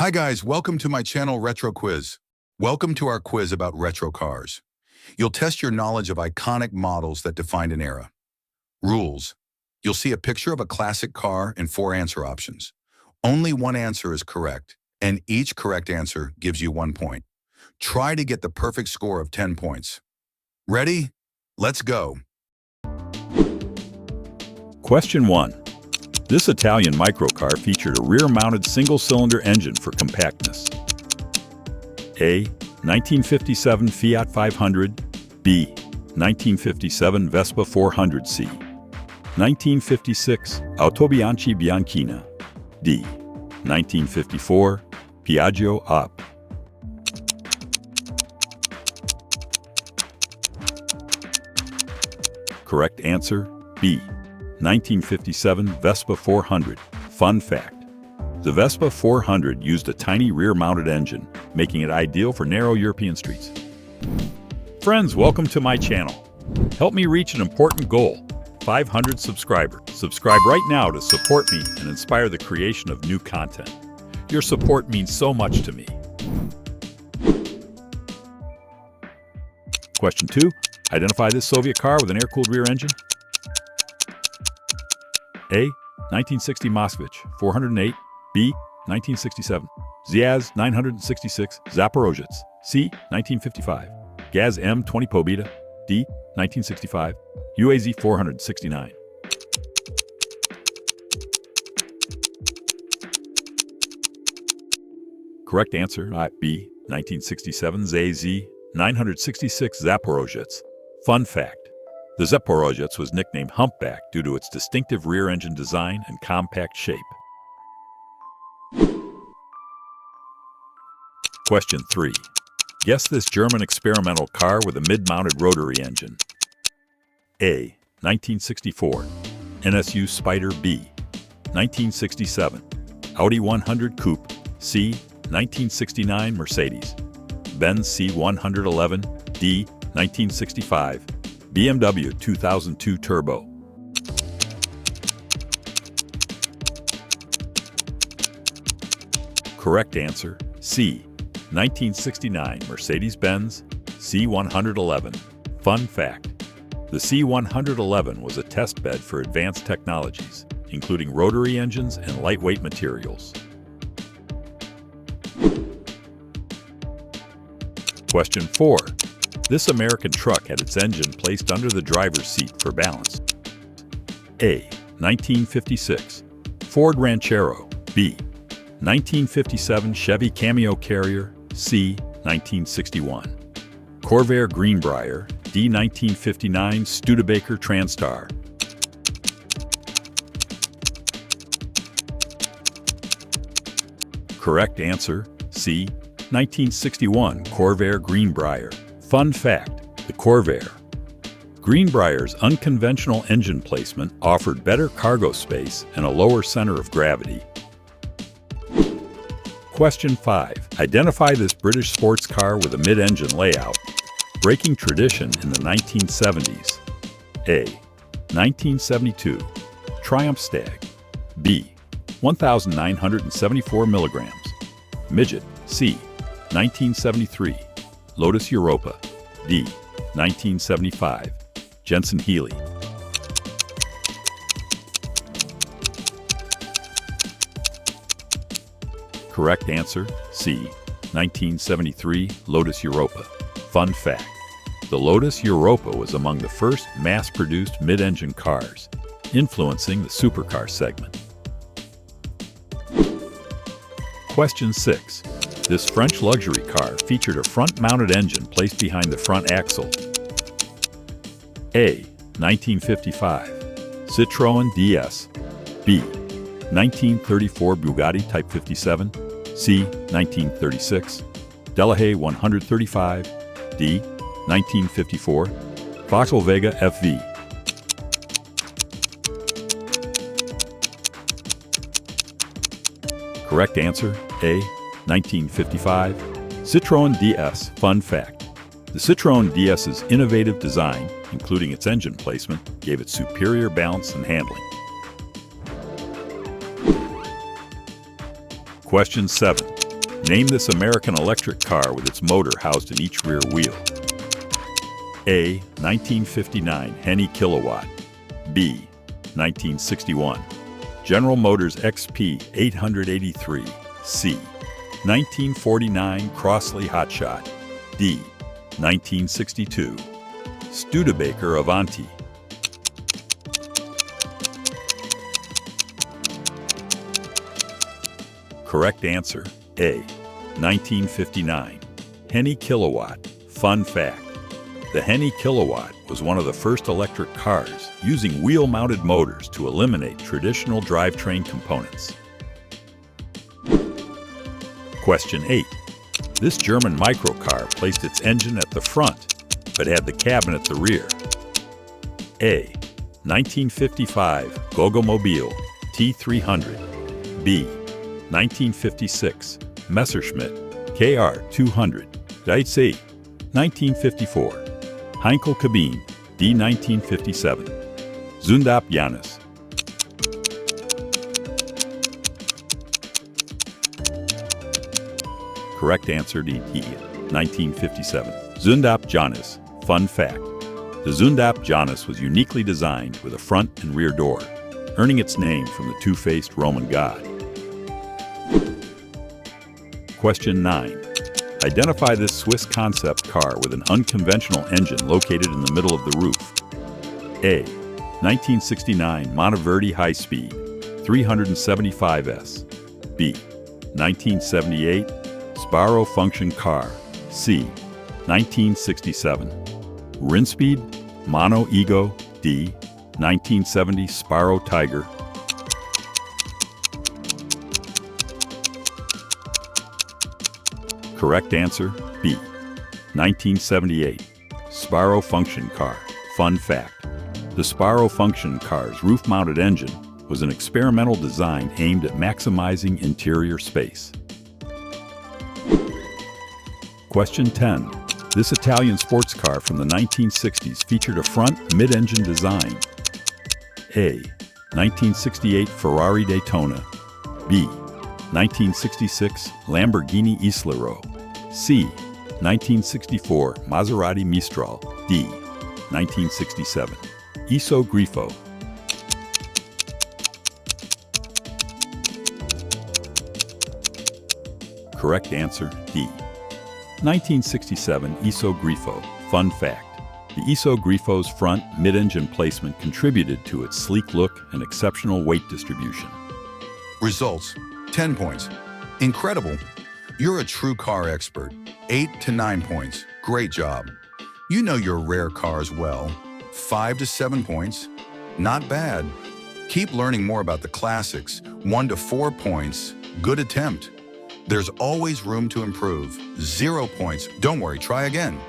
Hi guys, welcome to my channel Retro Quiz. Welcome to our quiz about retro cars. You'll test your knowledge of iconic models that defined an era. Rules. You'll see a picture of a classic car and 4 answer options. Only one answer is correct, and each correct answer gives you 1 point. Try to get the perfect score of 10 points. Ready? Let's go. Question 1. This Italian microcar featured a rear-mounted single-cylinder engine for compactness. A. 1957 Fiat 500. B. 1957 Vespa 400C. 1956 Autobianchi Bianchina. D. 1954 Piaggio Up. Correct answer B. 1957 Vespa 400. Fun fact: the Vespa 400 used a tiny rear-mounted engine, making it ideal for narrow European streets. Friends, welcome to my channel. Help me reach an important goal: 500 subscribers. Subscribe right now to support me and inspire the creation of new content. Your support means so much to me. Question 2. Identify this Soviet car with an air-cooled rear engine. A. 1960 Moskvich 408. B. 1967 Ziaz 966 Zaporozhets. C. 1955 Gaz M20 Pobeda. D. 1965 UAZ 469. Correct answer B. 1967 ZAZ 966 Zaporozhets. Fun fact: the Zaporozhets was nicknamed Humpback due to its distinctive rear-engine design and compact shape. Question 3. Guess this German experimental car with a mid-mounted rotary engine. A. 1964 NSU Spider. B. 1967 Audi 100 Coupe. C. 1969 Mercedes Benz C111. D. 1965 BMW 2002 Turbo. Correct answer C. 1969 Mercedes-Benz C111. Fun fact: the C111 was a test bed for advanced technologies, including rotary engines and lightweight materials. Question 4. This American truck had its engine placed under the driver's seat for balance. A. 1956 Ford Ranchero. B. 1957 Chevy Cameo Carrier. C. 1961 Corvair Greenbrier. D. 1959 Studebaker Transtar. Correct answer C. 1961 Corvair Greenbrier. Fun fact: the Corvair Greenbrier's unconventional engine placement offered better cargo space and a lower center of gravity. Question 5. Identify this British sports car with a mid-engine layout, breaking tradition in the 1970s. A. 1972 Triumph Stag. B. 1,974 milligrams Midget. C. 1973 Lotus Europa. D. 1975 Jensen Healey. Correct answer C. 1973 Lotus Europa. Fun fact: the Lotus Europa was among the first mass-produced mid-engine cars, influencing the supercar segment. Question 6. This French luxury car featured a front-mounted engine placed behind the front axle. A. 1955 Citroën DS. B. 1934 Bugatti Type 57. C. 1936 Delahaye 135. D. 1954 Vauxhall Vega FV. Correct answer A. 1955 Citroën DS. Fun fact: the Citroën DS's innovative design, including its engine placement, gave it superior balance and handling. Question 7. Name this American electric car with its motor housed in each rear wheel. A. 1959 Henny Kilowatt. B. 1961 General Motors XP 883. C. 1949 Crossley Hotshot. D. 1962 Studebaker Avanti. Correct answer, A. 1959 Henny Kilowatt. Fun fact: the Henny Kilowatt was one of the first electric cars using wheel-mounted motors to eliminate traditional drivetrain components. Question 8. This German microcar placed its engine at the front, but had the cabin at the rear. A. 1955 Goggomobil T300. B. 1956 Messerschmitt KR200. C. 1954 Heinkel Cabine D. 1957 Zundap Janus. Correct answer D. 1957 Zundap Janus. Fun fact: the Zundap Janus was uniquely designed with a front and rear door, earning its name from the two-faced Roman god. Question 9. Identify this Swiss concept car with an unconventional engine located in the middle of the roof. A. 1969 Monteverdi High Speed 375S. B. 1978 Sparrow Function Car. C. 1967 Rinspeed Mono Ego. D. 1970 Sparrow Tiger. Correct answer, B. 1978 Sparrow Function Car. Fun fact: the Sparrow Function Car's roof-mounted engine was an experimental design aimed at maximizing interior space. Question 10. This Italian sports car from the 1960s featured a front mid-engine design. A. 1968 Ferrari Daytona. B. 1966 Lamborghini Islero. C. 1964 Maserati Mistral. D. 1967 Iso Grifo. Correct answer, D. 1967 Iso Grifo. Fun fact: the Iso Grifo's front mid-engine placement contributed to its sleek look and exceptional weight distribution. Results: 10 points. Incredible. You're a true car expert. 8 to 9 points. Great job. You know your rare cars well. 5 to 7 points. Not bad. Keep learning more about the classics. 1 to 4 points. Good attempt. There's always room to improve. 0 points. Don't worry, try again.